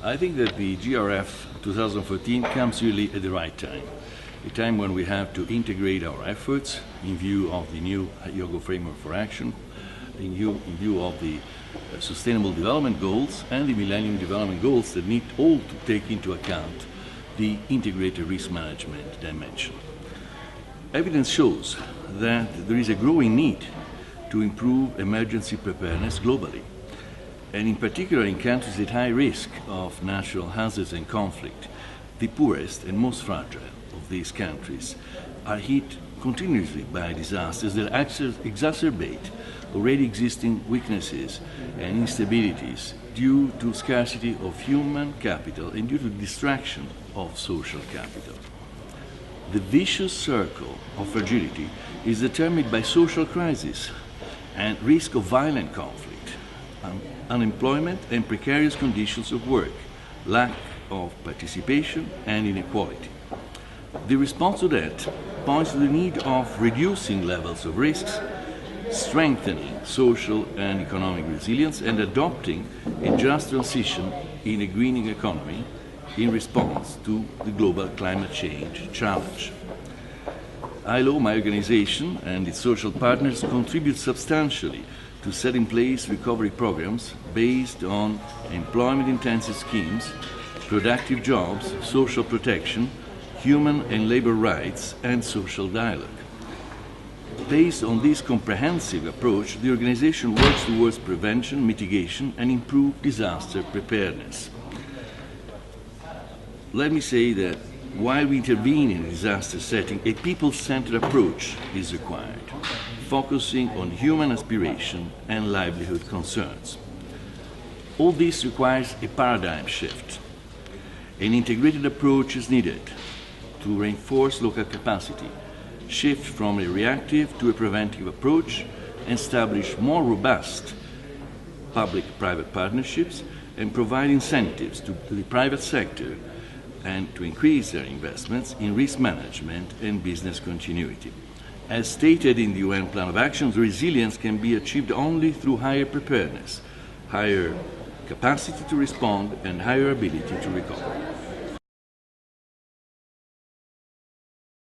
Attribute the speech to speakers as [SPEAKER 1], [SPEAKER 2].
[SPEAKER 1] I think that the GRF 2014 comes really at the right time, a time when we have to integrate our efforts in view of the new Hyogo framework for action, in view of the Sustainable Development Goals and the Millennium Development Goals that need all to take into account the integrated risk management dimension. Evidence shows that there is a growing need to improve emergency preparedness globally, and in particular in countries at high risk of natural hazards and conflict. The poorest and most fragile of these countries are hit continuously by disasters that exacerbate already existing weaknesses and instabilities due to scarcity of human capital and due to distraction of social capital. The vicious circle of fragility is determined by social crisis and risk of violent conflict, unemployment and precarious conditions of work, lack of participation and inequality. The response to that points to the need of reducing levels of risks, strengthening social and economic resilience, and adopting a just transition in a greening economy in response to the global climate change challenge. ILO, my organization, and its social partners contribute substantially to set in place recovery programs based on employment-intensive schemes, productive jobs, social protection, human and labor rights, and social dialogue. Based on this comprehensive approach, the organization works towards prevention, mitigation, and improved disaster preparedness. Let me say that while we intervene in a disaster setting, a people-centered approach is required, focusing on human aspiration and livelihood concerns. All this requires a paradigm shift. An integrated approach is needed to reinforce local capacity, shift from a reactive to a preventive approach, and establish more robust public-private partnerships, and provide incentives to the private sector and to increase their investments in risk management and business continuity. As stated in the UN Plan of Action, resilience can be achieved only through higher preparedness, higher capacity to respond, and higher ability to recover.